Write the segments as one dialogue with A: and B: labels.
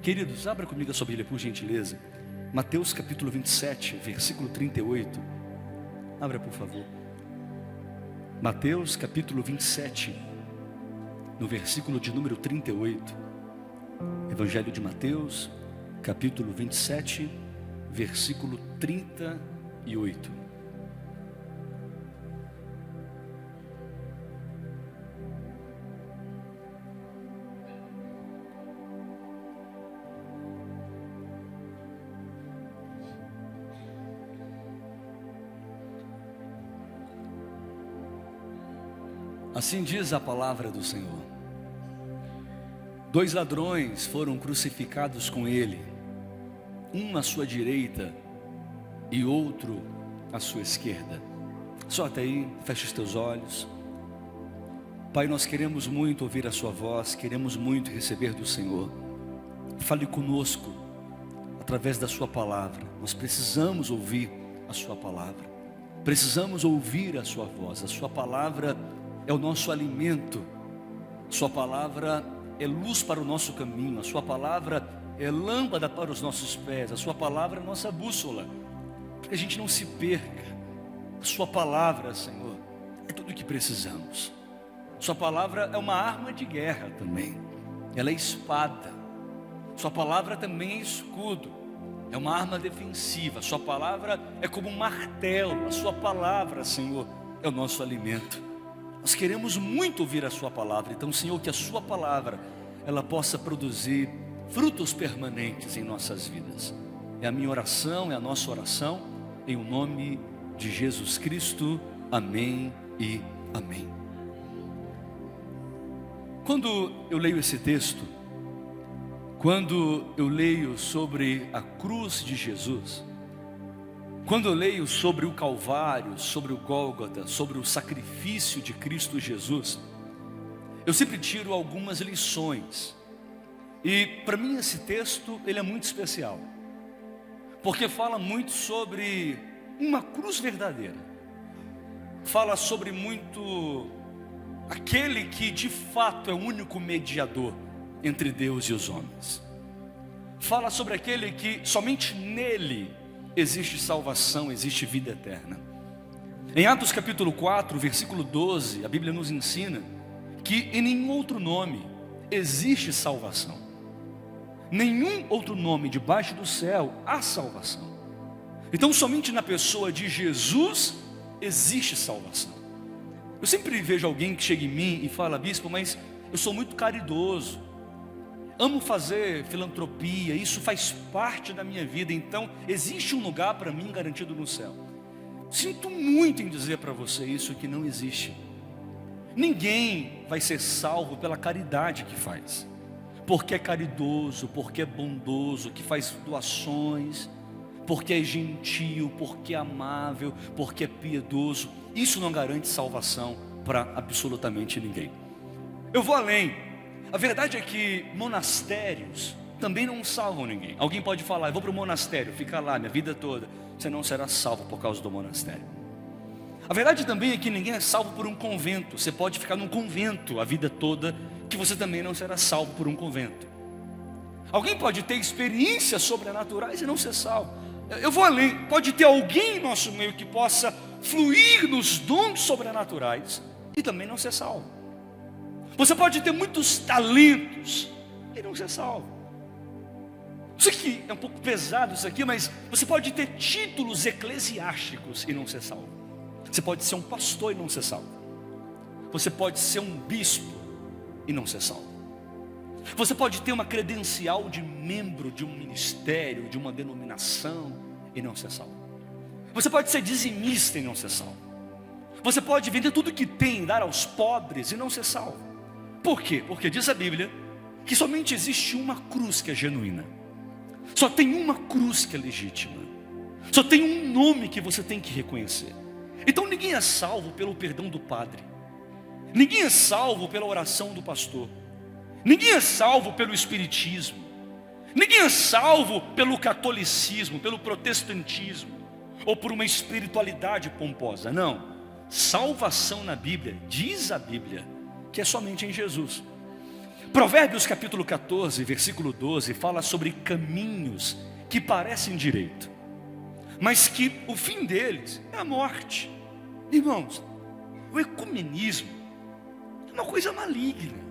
A: Queridos, abra comigo a sua Bíblia, por gentileza. Mateus capítulo 27, versículo 38. Abra, por favor. Mateus capítulo 27, no versículo de número 38. Evangelho de Mateus, capítulo 27, versículo 38. Assim diz a palavra do Senhor: 2 ladrões foram crucificados com ele, um à sua direita e outro à sua esquerda. Só até aí, fecha os teus olhos. Pai, nós queremos muito ouvir a sua voz, queremos muito receber do Senhor. Fale conosco através da sua palavra. Nós precisamos ouvir a sua palavra, precisamos ouvir a sua voz. A sua palavra é o nosso alimento, sua palavra é luz para o nosso caminho, a sua palavra é lâmpada para os nossos pés, a sua palavra é nossa bússola, para que a gente não se perca. A sua palavra, Senhor, é tudo o que precisamos. Sua palavra é uma arma de guerra também, ela é espada. Sua palavra também é escudo, é uma arma defensiva. Sua palavra é como um martelo. A sua palavra, Senhor, é o nosso alimento. Nós queremos muito ouvir a sua palavra. Então, Senhor, que a sua palavra ela possa produzir frutos permanentes em nossas vidas. É a minha oração, é a nossa oração, em o nome de Jesus Cristo. Amém e amém. Quando eu leio esse texto, quando eu leio sobre a cruz de Jesus, quando eu leio sobre o Calvário, sobre o Gólgota, sobre o sacrifício de Cristo Jesus, eu sempre tiro algumas lições. E para mim esse texto ele é muito especial, porque fala muito sobre uma cruz verdadeira. Fala sobre muito aquele que de fato é o único mediador entre Deus e os homens. Fala sobre aquele que somente nele existe salvação, existe vida eterna. Em Atos capítulo 4, versículo 12, a Bíblia nos ensina que em nenhum outro nome existe salvação. Nenhum outro nome debaixo do céu há salvação. Então somente na pessoa de Jesus existe salvação. Eu sempre vejo alguém que chega em mim e fala: bispo, mas eu sou muito caridoso, amo fazer filantropia, isso faz parte da minha vida, então existe um lugar para mim garantido no céu. Sinto muito em dizer para você isso, que não existe. Ninguém vai ser salvo pela caridade que faz, porque é caridoso, porque é bondoso, que faz doações, porque é gentil, porque é amável, porque é piedoso. Isso não garante salvação para absolutamente ninguém. Eu vou além. A verdade é que monastérios também não salvam ninguém. Alguém pode falar: eu vou para o monastério, ficar lá minha vida toda. Você não será salvo por causa do monastério. A verdade também é que ninguém é salvo por um convento. Você pode ficar num convento a vida toda, que você também não será salvo por um convento. Alguém pode ter experiências sobrenaturais e não ser salvo. Eu vou além. Pode ter alguém em nosso meio que possa fluir nos dons sobrenaturais e também não ser salvo. Você pode ter muitos talentos e não ser salvo. Isso aqui é um pouco pesado isso aqui, mas você pode ter títulos eclesiásticos e não ser salvo. Você pode ser um pastor e não ser salvo. Você pode ser um bispo e não ser salvo. Você pode ter uma credencial de membro de um ministério, de uma denominação e não ser salvo. Você pode ser dizimista e não ser salvo. Você pode vender tudo que tem, dar aos pobres e não ser salvo. Por quê? Porque diz a Bíblia que somente existe uma cruz que é genuína. Só tem uma cruz que é legítima. Só tem um nome que você tem que reconhecer. Então ninguém é salvo pelo perdão do padre. Ninguém é salvo pela oração do pastor. Ninguém é salvo pelo espiritismo. Ninguém é salvo pelo catolicismo, pelo protestantismo, ou por uma espiritualidade pomposa. Não. Salvação na Bíblia, diz a Bíblia, que é somente em Jesus. Provérbios capítulo 14, versículo 12, fala sobre caminhos que parecem direito, mas que o fim deles é a morte. Irmãos, o ecumenismo é uma coisa maligna.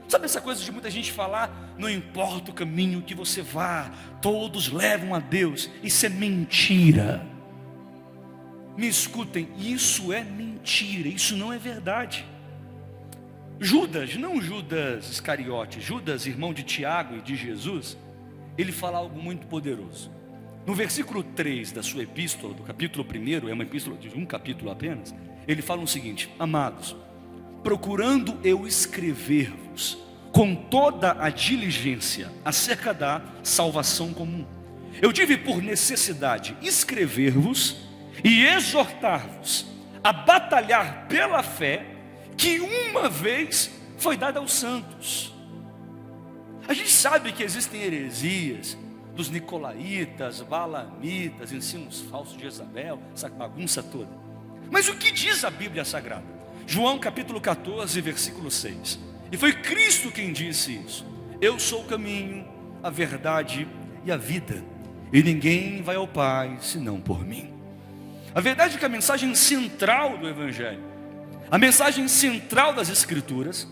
A: Sabe essa coisa de muita gente falar, não importa o caminho que você vá, todos levam a Deus? Isso é mentira. Me escutem, isso é mentira, isso não é verdade. Judas, não Judas Iscariote, Judas, irmão de Tiago e de Jesus, ele fala algo muito poderoso. No versículo 3 da sua epístola, do capítulo 1, é uma epístola de um capítulo apenas, ele fala o seguinte: amados, procurando eu escrever-vos com toda a diligência acerca da salvação comum, eu tive por necessidade escrever-vos e exortar-vos a batalhar pela fé que uma vez foi dada aos santos. A gente sabe que existem heresias dos nicolaítas, balamitas, ensinos falsos de Jezabel, essa bagunça toda. Mas o que diz a Bíblia Sagrada? João capítulo 14, versículo 6. E foi Cristo quem disse isso: eu sou o caminho, a verdade e a vida, e ninguém vai ao Pai senão por mim. A verdade é que a mensagem central do Evangelho, a mensagem central das Escrituras,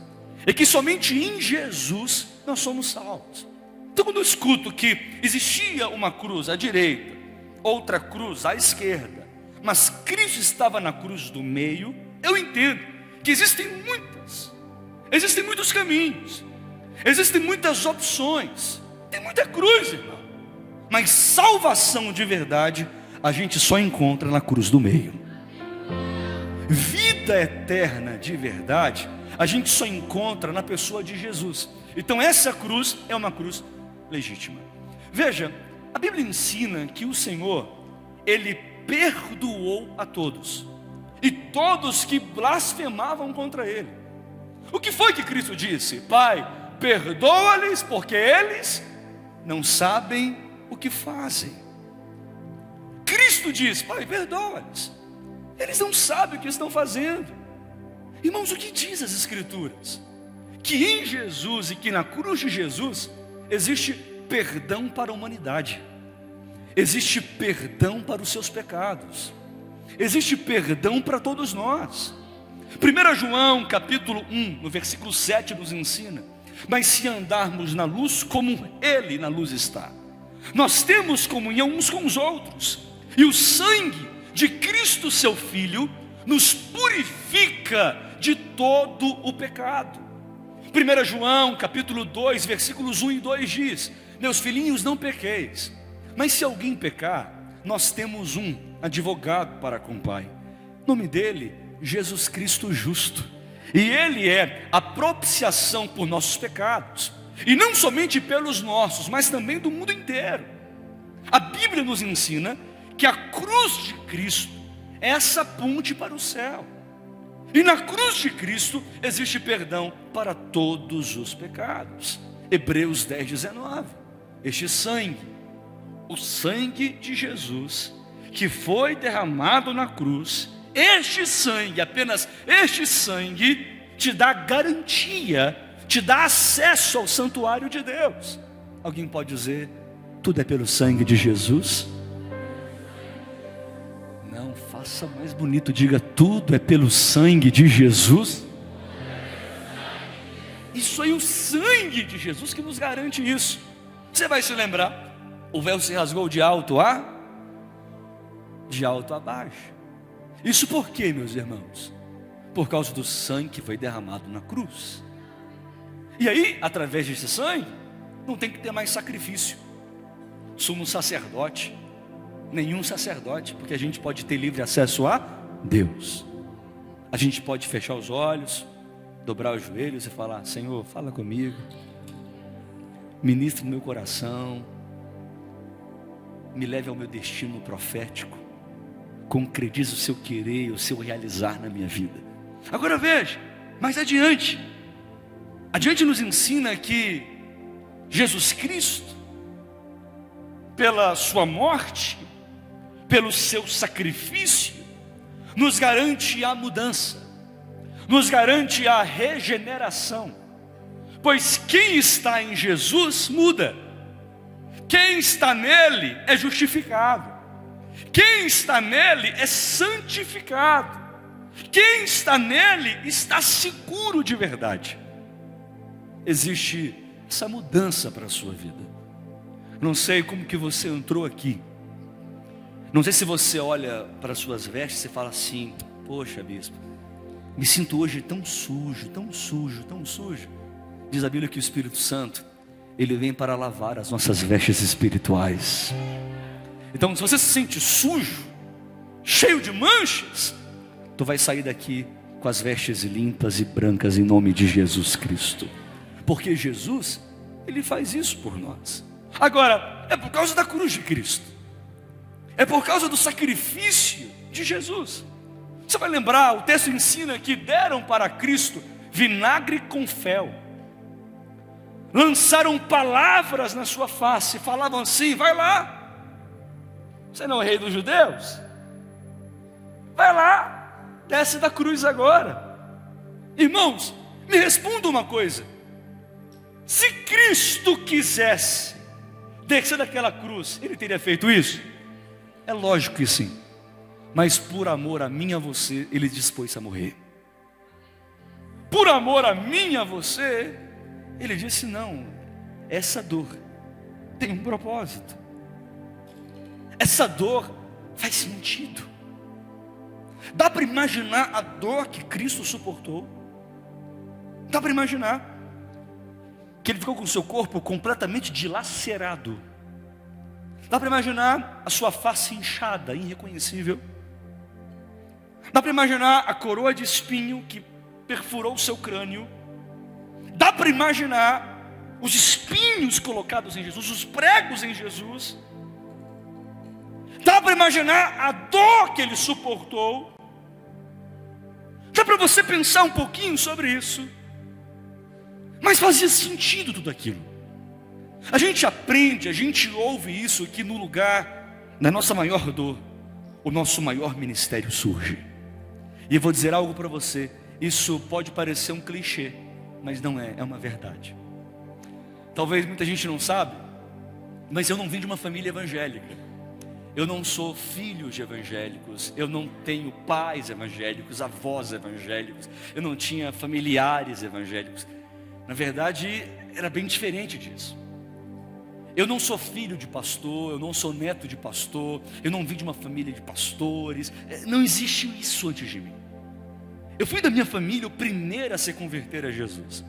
A: é que somente em Jesus nós somos salvos. Então, quando eu escuto que existia uma cruz à direita, outra cruz à esquerda, mas Cristo estava na cruz do meio, eu entendo que existem muitos caminhos, existem muitas opções, tem muita cruz, irmão, mas salvação de verdade a gente só encontra na cruz do meio. Vida eterna de verdade a gente só encontra na pessoa de Jesus. Então essa cruz é uma cruz legítima. Veja, a Bíblia ensina que o Senhor, Ele perdoou a todos, e todos que blasfemavam contra Ele. O que foi que Cristo disse? Pai, perdoa-lhes porque eles não sabem o que fazem. Cristo diz: Pai, perdoa-lhes, eles não sabem o que estão fazendo. Irmãos, o que diz as Escrituras? Que em Jesus e que na cruz de Jesus existe perdão para a humanidade, existe perdão para os seus pecados, existe perdão para todos nós. 1 João capítulo 1, no versículo 7 nos ensina: mas se andarmos na luz como Ele na luz está, nós temos comunhão uns com os outros, e o sangue de Cristo seu Filho nos purifica de todo o pecado. 1 João capítulo 2, versículos 1 e 2 diz: meus filhinhos, não pequeis, mas se alguém pecar, nós temos um advogado para com o Pai, nome dele, Jesus Cristo justo, e Ele é a propiciação por nossos pecados, e não somente pelos nossos, mas também do mundo inteiro. A Bíblia nos ensina que a cruz de Cristo é essa ponte para o céu, e na cruz de Cristo existe perdão para todos os pecados. Hebreus 10, 19. Este sangue, o sangue de Jesus, que foi derramado na cruz, este sangue, apenas este sangue, te dá garantia, te dá acesso ao santuário de Deus. Alguém pode dizer: tudo é pelo sangue de Jesus? Não, faça mais bonito, diga: tudo é pelo sangue de Jesus. Isso aí, o sangue de Jesus que nos garante isso. Você vai se lembrar, o véu se rasgou de alto a baixo. Isso por quê, meus irmãos? Por causa do sangue que foi derramado na cruz. E aí, através desse sangue, não tem que ter mais sacrifício, sumo sacerdote, nenhum sacerdote, porque a gente pode ter livre acesso a Deus. A gente pode fechar os olhos, dobrar os joelhos e falar: Senhor, fala comigo, ministre no meu coração, me leve ao meu destino profético, concretize o seu querer, o seu realizar na minha vida. Agora veja, mais adiante nos ensina que Jesus Cristo, pela sua morte, pelo seu sacrifício, nos garante a mudança, nos garante a regeneração. Pois quem está em Jesus muda. Quem está nele é justificado. Quem está nele é santificado. Quem está nele está seguro de verdade. Existe essa mudança para a sua vida. Não sei como que você entrou aqui. Não sei se você olha para as suas vestes e fala assim: poxa, bispo, me sinto hoje tão sujo, tão sujo, tão sujo. Diz a Bíblia que o Espírito Santo, ele vem para lavar as nossas vestes espirituais. Então, se você se sente sujo, cheio de manchas, tu vai sair daqui com as vestes limpas e brancas em nome de Jesus Cristo. Porque Jesus, ele faz isso por nós. Agora, é por causa da cruz de Cristo. É por causa do sacrifício de Jesus. Você vai lembrar, o texto ensina que deram para Cristo vinagre com fel. Lançaram palavras na sua face, falavam assim: vai lá, você não é o rei dos judeus? Vai lá, desce da cruz agora. Irmãos, me responda uma coisa: se Cristo quisesse descer daquela cruz, ele teria feito isso? É lógico que sim. Mas por amor a mim e a você, ele dispôs a morrer. Por amor a mim e a você, ele disse: não, essa dor tem um propósito. Essa dor faz sentido. Dá para imaginar a dor que Cristo suportou? Dá para imaginar que ele ficou com o seu corpo completamente dilacerado. Dá para imaginar a sua face inchada, irreconhecível. Dá para imaginar a coroa de espinho que perfurou o seu crânio. Dá para imaginar os espinhos colocados em Jesus, os pregos em Jesus. Dá para imaginar a dor que ele suportou. Dá para você pensar um pouquinho sobre isso. Mas fazia sentido tudo aquilo. A gente aprende, a gente ouve isso, que no lugar da nossa maior dor, o nosso maior ministério surge. E eu vou dizer algo para você: isso pode parecer um clichê, mas não é, é uma verdade. Talvez muita gente não sabe, mas eu não vim de uma família evangélica. Eu não sou filho de evangélicos, eu não tenho pais evangélicos, avós evangélicos, eu não tinha familiares evangélicos. Na verdade, era bem diferente disso. Eu não sou filho de pastor, eu não sou neto de pastor, eu não vim de uma família de pastores. Não existe isso antes de mim. Eu fui da minha família o primeiro a se converter a Jesus.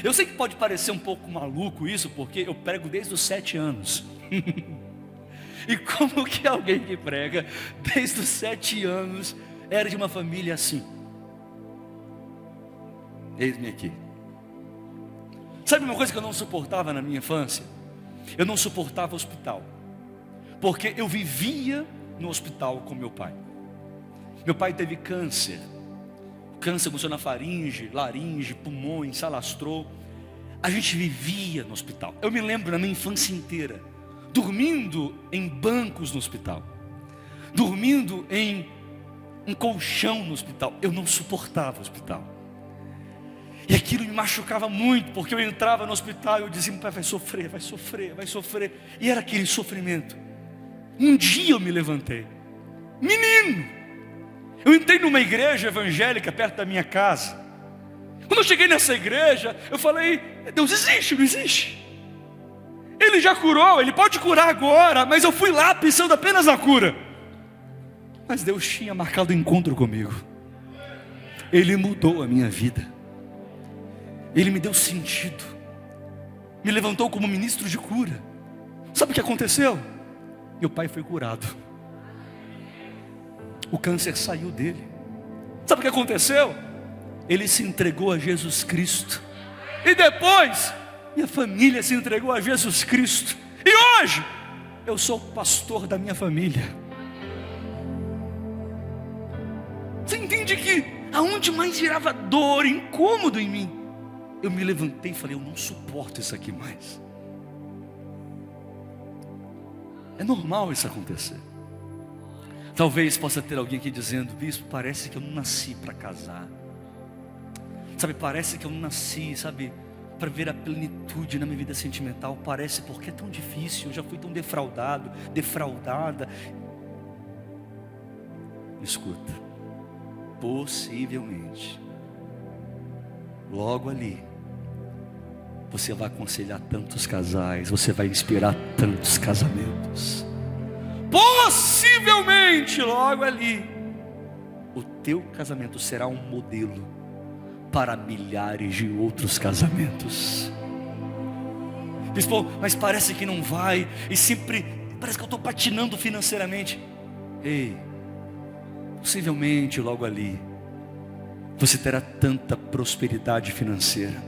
A: Eu sei que pode parecer um pouco maluco isso, porque eu prego desde os 7 anos. E como que alguém que prega desde os 7 anos era de uma família assim? Eis-me aqui. Sabe uma coisa que eu não suportava na minha infância? Eu não suportava hospital, porque eu vivia no hospital com meu pai. Meu pai teve câncer. O câncer começou na faringe, laringe, pulmões, se alastrou. A gente vivia no hospital. Eu me lembro na minha infância inteira, dormindo em bancos no hospital, dormindo em um colchão no hospital. Eu não suportava o hospital. E aquilo me machucava muito, porque eu entrava no hospital e eu dizia: pai, vai sofrer, vai sofrer, vai sofrer. E era aquele sofrimento. Um dia eu me levantei, menino, eu entrei numa igreja evangélica perto da minha casa. Quando eu cheguei nessa igreja, eu falei: Deus existe, não existe? Ele já curou, Ele pode curar agora. Mas eu fui lá pensando apenas na cura. Mas Deus tinha marcado um encontro comigo. Ele mudou a minha vida. Ele me deu sentido, me levantou como ministro de cura. Sabe o que aconteceu? Meu pai foi curado. O câncer saiu dele. Sabe o que aconteceu? Ele se entregou a Jesus Cristo. E depois, minha família se entregou a Jesus Cristo. E hoje, eu sou pastor da minha família. Você entende que aonde mais gerava dor, incômodo em mim, eu me levantei e falei: eu não suporto isso aqui mais. É normal isso acontecer. Talvez possa ter alguém aqui dizendo: bispo, parece que eu não nasci para casar. Sabe, parece que eu não nasci, sabe, para ver a plenitude na minha vida sentimental. Parece, porque é tão difícil, eu já fui tão defraudado, defraudada. Escuta, possivelmente, logo ali, você vai aconselhar tantos casais, você vai inspirar tantos casamentos. Possivelmente, logo ali, o teu casamento será um modelo para milhares de outros casamentos. Bispo, mas parece que não vai, e sempre parece que eu estou patinando financeiramente. Ei, possivelmente logo ali, você terá tanta prosperidade financeira,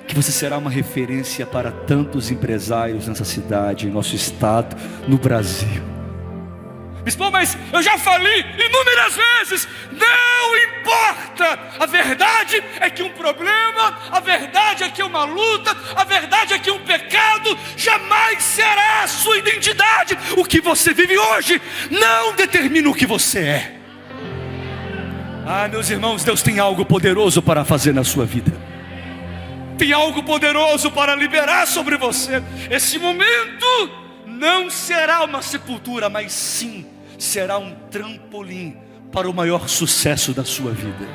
A: que você será uma referência para tantos empresários nessa cidade, em nosso estado, no Brasil. Bispo, mas eu já falei inúmeras vezes, não importa. A verdade é que um problema, a verdade é que uma luta, a verdade é que um pecado jamais será a sua identidade. O que você vive hoje não determina o que você é. Meus irmãos, Deus tem algo poderoso para fazer na sua vida. Tem algo poderoso para liberar sobre você. Esse momento não será uma sepultura, mas sim será um trampolim para o maior sucesso da sua vida.